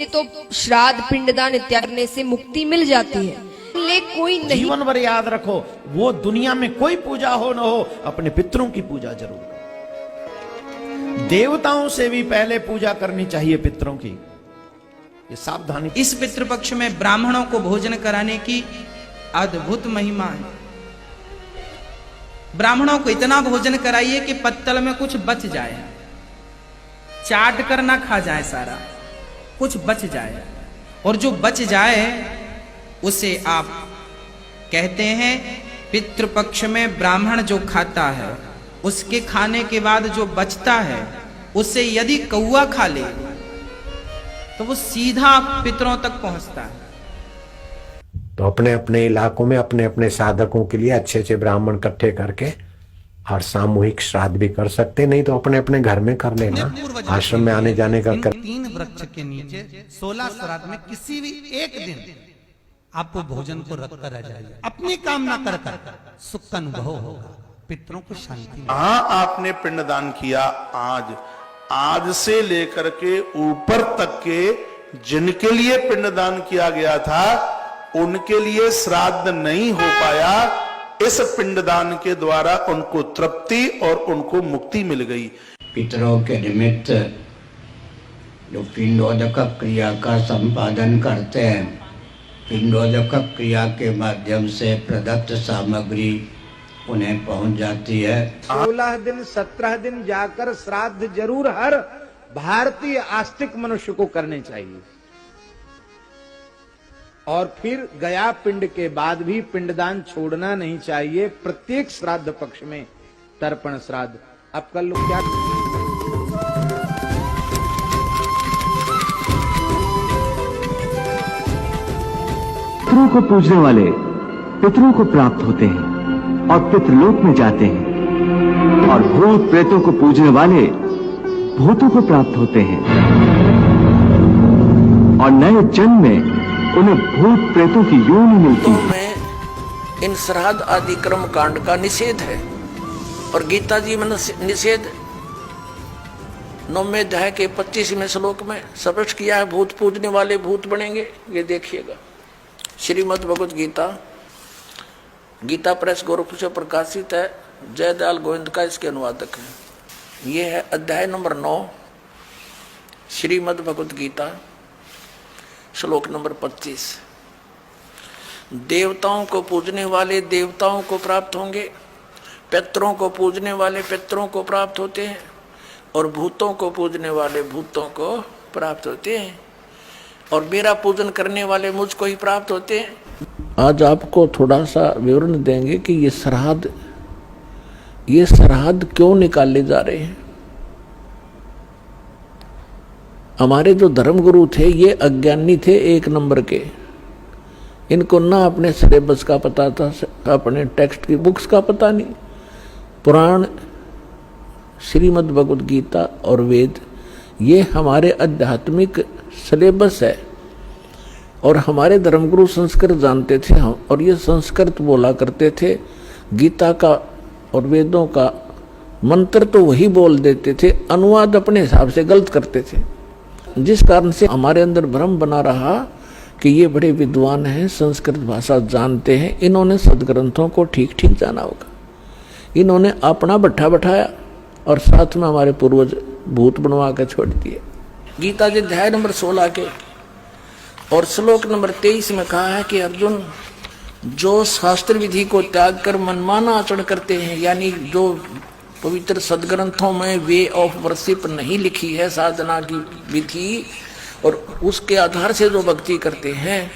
तो श्राद्ध पिंडदान इत्यादि करने से मुक्ति मिल जाती है, ले कोई नहीं। जीवन भर याद रखो, वो दुनिया में कोई पूजा हो न हो, अपने पितरों की पूजा जरूर करो। देवताओं से भी पहले पूजा करनी चाहिए पितरों की, ये सावधानी। इस पितृपक्ष में ब्राह्मणों को भोजन कराने की अद्भुत महिमा है। ब्राह्मणों को इतना भोजन कराइए कि पत्तल में कुछ बच जाए, चाट कर ना खा जाए, सारा कुछ बच जाए। और जो बच जाए उसे आप कहते हैं पितृपक्ष में ब्राह्मण जो खाता है, उसके खाने के बाद जो बचता है उसे यदि कौवा खा ले तो वो सीधा पितरों तक पहुंचता है। तो अपने अपने इलाकों में अपने अपने साधकों के लिए अच्छे अच्छे ब्राह्मण इकट्ठे करके और सामूहिक श्राद्ध भी कर सकते, नहीं तो अपने अपने घर में कर लेना, आश्रम में आने जाने का कर। 3 वृक्ष के नीचे 16 श्राद्ध में किसी भी एक दिन आपको भोजन को रख कर आ जाइए, अपनी कामना कर कर सुख का अनुभव होगा, पितरों को शांति। हाँ, आपने पिंडदान किया, आज से लेकर के ऊपर तक के जिनके लिए पिंडदान किया गया था उनके लिए श्राद्ध नहीं हो पाया। इस पिंडदान के द्वारा उनको तृप्ति और उनको मुक्ति मिल गई। पितरों के निमित्त जो पिंडोदक क्रिया का संपादन करते हैं, पिंडोदक क्रिया के माध्यम से प्रदत्त सामग्री उन्हें पहुंच जाती है। 16 दिन 17 दिन जाकर श्राद्ध जरूर हर भारतीय आस्तिक मनुष्य को करने चाहिए। और फिर गया पिंड के बाद भी पिंडदान छोड़ना नहीं चाहिए। प्रत्येक श्राद्ध पक्ष में तर्पण श्राद्ध। अब कल लोग क्या पितरों को पूजने वाले पितरों को प्राप्त होते हैं और पितृलोक में जाते हैं, और भूत प्रेतों को पूजने वाले भूतों को प्राप्त होते हैं, और नए जन्म में उन्हें भूत प्रेतों की योनि मिलती है। में इन श्राद्ध आदि कर्म कांड का निषेध है, और गीता जी में निषेध 9वें अध्याय के 25वें श्लोक में स्पष्ट किया है, भूत पूजने वाले भूत बनेंगे। ये देखिएगा, श्रीमद् भगवत गीता, गीता प्रेस गोरखपुर से प्रकाशित है, जयदयाल गोविंद का इसके अनुवादक है। ये है अध्याय नंबर 9, श्रीमद् भगवत गीता, श्लोक नंबर 25। देवताओं को पूजने वाले देवताओं को प्राप्त होंगे, पितरों को पूजने वाले पितरों को प्राप्त होते हैं, और भूतों को पूजने वाले भूतों को प्राप्त होते हैं, और मेरा पूजन करने वाले मुझको ही प्राप्त होते हैं। आज आपको थोड़ा सा विवरण देंगे कि ये श्राद्ध क्यों निकाले जा रहे हैं। हमारे जो धर्मगुरु थे ये अज्ञानी थे, 1 नंबर के। इनको ना अपने सिलेबस का पता था, अपने टेक्स्ट की बुक्स का पता नहीं। पुराण, श्रीमद् भगवत गीता और वेद ये हमारे आध्यात्मिक सिलेबस है, और हमारे धर्मगुरु संस्कृत जानते थे हम, और ये संस्कृत बोला करते थे। गीता का और वेदों का मंत्र तो वही बोल देते थे, अनुवाद अपने हिसाब से गलत करते थे, जिस कारण से हमारे अंदर भ्रम बना रहा कि ये बड़े विद्वान हैं, संस्कृत भाषा जानते हैं। इन्होंने सदग्रंथों को ठीक ठीक जाना होगा। इन्होंने अपना भट्ठा बैठाया और साथ में हमारे पूर्वज भूत बनवा के छोड़ दिए। गीता जी अध्याय नंबर 16 के और श्लोक नंबर 23 में कहा है कि अर्जुन, जो शास्त्र विधि को त्याग कर मनमाना आचरण करते हैं, यानी जो पवित्र सदग्रंथों में वे ऑफ वर्शिप नहीं लिखी है, साधना की विधि, और उसके आधार से जो भक्ति करते हैं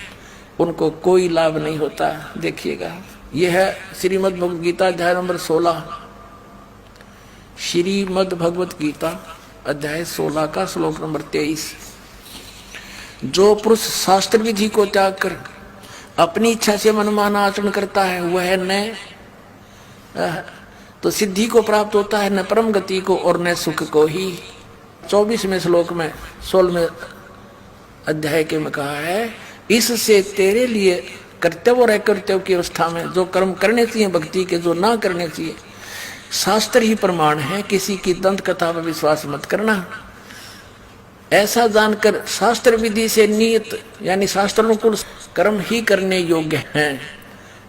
उनको कोई लाभ नहीं होता। देखिएगा, यह है श्रीमद् भगवत गीता अध्याय नंबर 16, श्रीमद् भगवत गीता अध्याय 16 का श्लोक नंबर 23। जो पुरुष शास्त्र विधि को त्याग कर अपनी इच्छा से मनमाना आचरण करता है, वह न तो सिद्धि को प्राप्त होता है, न परम गति को, और न सुख को ही। 24वें श्लोक में 16वें अध्याय के में कहा है, इससे तेरे लिए कर्तव्य और अकर्तव्य की अवस्था में जो कर्म करने चाहिए भक्ति के, जो ना करने चाहिए, शास्त्र ही प्रमाण है। किसी की दंत कथा पर विश्वास मत करना। ऐसा जानकर शास्त्र विधि से नियत यानी शास्त्रानुकूल कर्म ही करने योग्य हैं,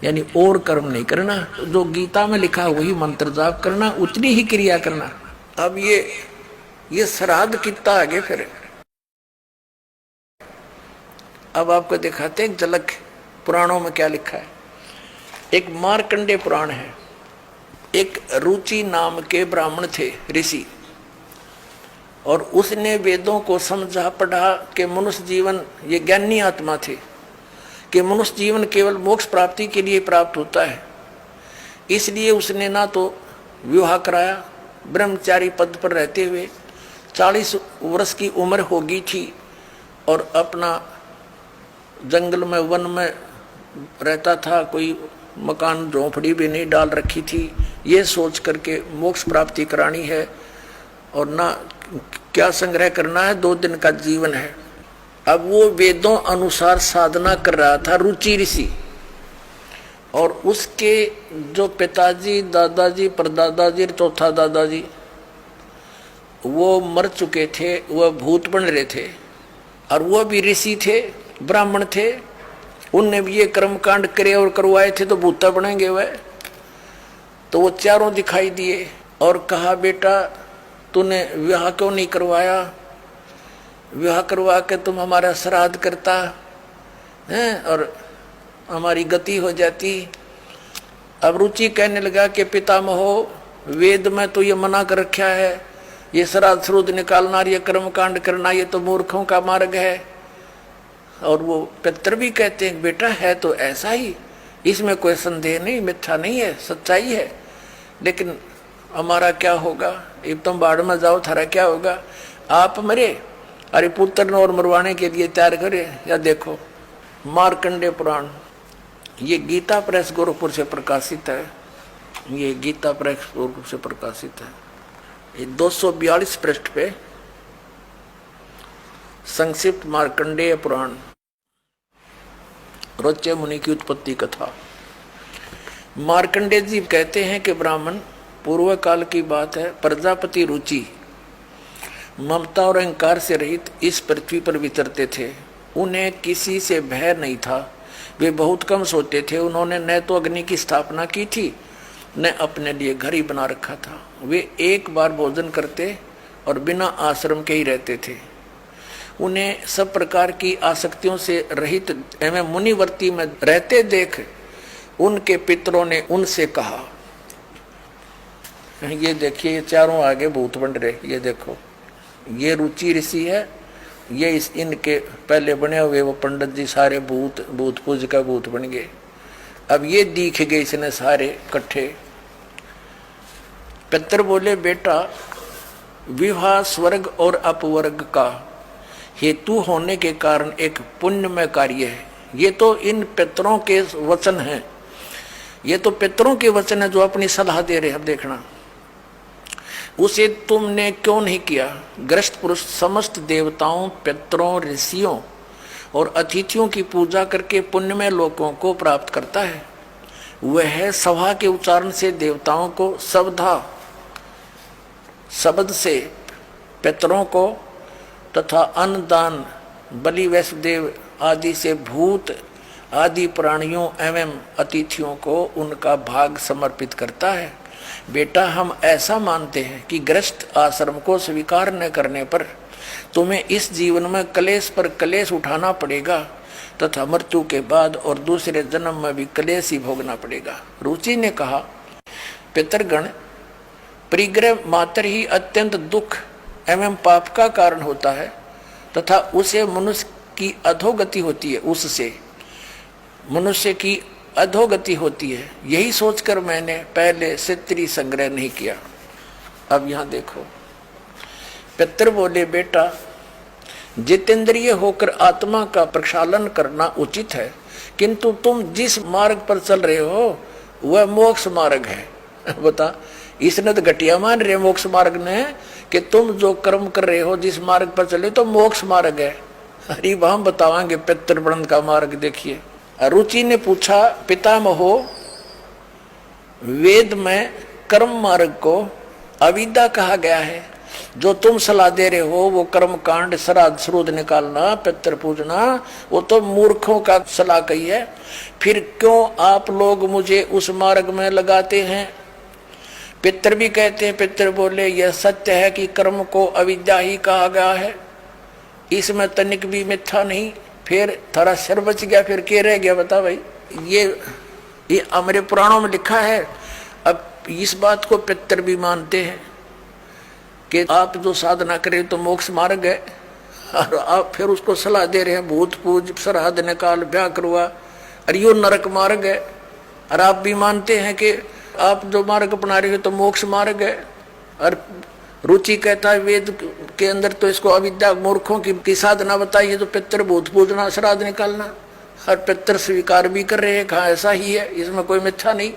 यानी और कर्म नहीं करना। जो गीता में लिखा वही मंत्र जाप करना, उतनी ही क्रिया करना। अब ये श्राद्ध कितना आगे फिर अब आपको दिखाते हैं झलक पुराणों में क्या लिखा है। एक मार्कंडेय पुराण है। एक रुचि नाम के ब्राह्मण थे, ऋषि, और उसने वेदों को समझा पढ़ा कि मनुष्य जीवन, ये ज्ञानी आत्मा थे कि मनुष्य जीवन केवल मोक्ष प्राप्ति के लिए प्राप्त होता है। इसलिए उसने ना तो विवाह कराया, ब्रह्मचारी पद पर रहते हुए 40 वर्ष की उम्र होगी थी और अपना जंगल में वन में रहता था, कोई मकान झोंपड़ी भी नहीं डाल रखी थी। ये सोच करके मोक्ष प्राप्ति करानी है और ना क्या संग्रह करना है, 2 दिन का जीवन है। अब वो वेदों अनुसार साधना कर रहा था, रुचि ऋषि, और उसके जो पिताजी, दादाजी, परदादाजी, चौथा दादाजी वो मर चुके थे, वह भूत बन रहे थे, और वह भी ऋषि थे, ब्राह्मण थे। उनने भी ये कर्मकांड करे और करवाए थे, तो भूता बनेंगे वह। तो वो चारों दिखाई दिए और कहा, बेटा तूने विवाह क्यों नहीं करवाया? विवाह करवा के तुम हमारा श्राद्ध करता है और हमारी गति हो जाती। अब रुचि कहने लगा कि पितामहो, वेद में तो ये मना कर रखा है, ये श्राद्ध श्रुद्ध निकालना, ये कर्मकांड करना, ये तो मूर्खों का मार्ग है। और वो पितर भी कहते हैं, बेटा है तो ऐसा ही, इसमें कोई संदेह नहीं, मिथ्या नहीं है, सच्चाई है। लेकिन हमारा क्या होगा? अब तुम बाढ़ में जाओ, थारा क्या होगा? आप मरे, अरे पुत्र और मरवाने के लिए तैयार करे। या देखो मार्कंडेय पुराण, ये गीता प्रेस गोरखपुर से प्रकाशित है। ये गीता प्रेस गोरखपुर से प्रकाशित है। ये 242 पृष्ठ पे संक्षिप्त मार्कंडेय पुराण, रोच्य मुनि की उत्पत्ति कथा। मार्कंडेय जी कहते हैं कि ब्राह्मण, पूर्व काल की बात है, प्रजापति रुचि ममता और अहंकार से रहित इस पृथ्वी पर विचरते थे। उन्हें किसी से भय नहीं था, वे बहुत कम सोते थे। उन्होंने न तो अग्नि की स्थापना की थी, न अपने लिए घर ही बना रखा था। वे एक बार भोजन करते और बिना आश्रम के ही रहते थे। उन्हें सब प्रकार की आसक्तियों से रहित एवं मुनिवर्ती में रहते देख उनके पितरों ने उनसे कहा, ये देखिए ये चारों आगे भूत बन रहे, ये देखो ये रुचि ऋषि है, ये इनके पहले बने हुए वो पंडित जी सारे भूत पूज का भूत बन गए। अब ये दिख गए इसने सारे इकट्ठे। पितर बोले, बेटा विवाह स्वर्ग और अपवर्ग का हेतु होने के कारण एक पुण्यमय कार्य है। ये तो इन पितरों के वचन हैं, ये तो पितरों के वचन है जो अपनी सलाह दे रहे हैं। अब देखना, उसे तुमने क्यों नहीं किया? ग्रस्त पुरुष समस्त देवताओं, पितरों, ऋषियों और अतिथियों की पूजा करके पुण्यमय लोकों को प्राप्त करता है। वह सभा के उच्चारण से देवताओं को, शब्द से पितरों को तथा अन्नदान, बलि, वैष्णदेव आदि से भूत आदि प्राणियों एवं अतिथियों को उनका भाग समर्पित करता है। बेटा, हम ऐसा मानते हैं कि गृहस्थ आश्रम को स्वीकार न करने पर तुम्हें इस जीवन में कलेश पर कलेश उठाना पड़ेगा तथा मृत्यु के बाद और दूसरे जन्म में भी कलेश ही भोगना पड़ेगा। रुचि ने कहा, पितरगण, परिग्रह मात्र ही अत्यंत दुख एवं पाप का कारण होता है तथा उसे मनुष्य की अधोगति होती है, उससे मनुष्य की अधोगति होती है। यही सोचकर मैंने पहले स्त्री संग्रह नहीं किया। अब यहां देखो, पितर बोले, बेटा जितेंद्रिय होकर आत्मा का प्रक्षालन करना उचित है, किंतु तुम जिस मार्ग पर चल रहे हो वह मोक्ष मार्ग है। बता, इसने तो घटिया मान रहे मोक्ष मार्ग ने कि तुम जो कर्म कर रहे हो जिस मार्ग पर चले तो मोक्ष मार्ग है। अरे हम बतावांगे पितर वर्ण का मार्ग। देखिए, रुचि ने पूछा, पितामहो, वेद में कर्म मार्ग को अविद्या कहा गया है जो तुम सलाह दे रहे हो वो कर्म कांड, श्राद्ध श्रुद्ध निकालना, पितर पूजना, वो तो मूर्खों का सलाह कही है। फिर क्यों आप लोग मुझे उस मार्ग में लगाते हैं? पितर भी कहते हैं, पितर बोले यह सत्य है कि कर्म को अविद्या ही कहा गया है, इसमें तनिक भी मिथ्या नहीं। फिर थारा सिर बच गया, फिर क्या रह गया बता भाई? ये हमारे पुराणों में लिखा है। अब इस बात को पितर भी मानते हैं कि आप जो साधना करें तो मोक्ष मार्ग है, और आप फिर उसको सलाह दे रहे हैं भूत पूज, श्राद्ध निकाल, ब्याह करवा, और यो नरक मार्ग है। और आप भी मानते हैं कि आप जो मार्ग अपना रहे हो तो मोक्ष मार्ग है। और रुचि कहता है वेद के अंदर तो इसको अविद्या मूर्खों की साधना बताई है, तो पितर भूत पूजना, श्राद्ध निकालना, और पितर स्वीकार भी कर रहे हैं, कहा ऐसा ही है, इसमें कोई मिथ्या नहीं।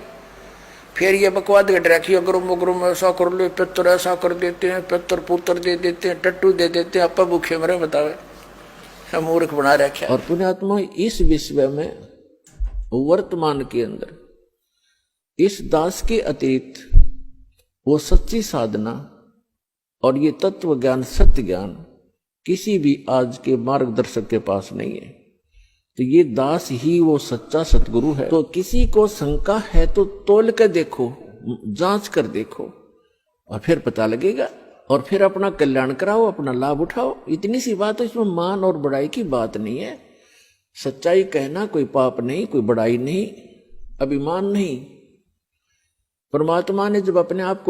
फिर ये बकवाद घट रखी, अगर में ऐसा कर लो, पितर ऐसा कर देते हैं, पितर पुत्र दे देते हैं, टट्टू दे देते हैं, आपा भूखे मरे, बतावे मूर्ख बना रखे। और पुण्यात्मा इस विश्व में वर्तमान के अंदर इस दास के अतिरिक्त वो सच्ची साधना और ये तत्व ज्ञान, सत्य ज्ञान किसी भी आज के मार्गदर्शक के पास नहीं है। तो ये दास ही वो सच्चा सतगुरु है। तो किसी को शंका है तो तोल कर देखो, जांच कर देखो, और फिर पता लगेगा, और फिर अपना कल्याण कराओ, अपना लाभ उठाओ। इतनी सी बात है, इसमें मान और बड़ाई की बात नहीं है। सच्चाई कहना कोई पाप नहीं, कोई बड़ाई नहीं, अभिमान नहीं। परमात्मा ने जब अपने आप को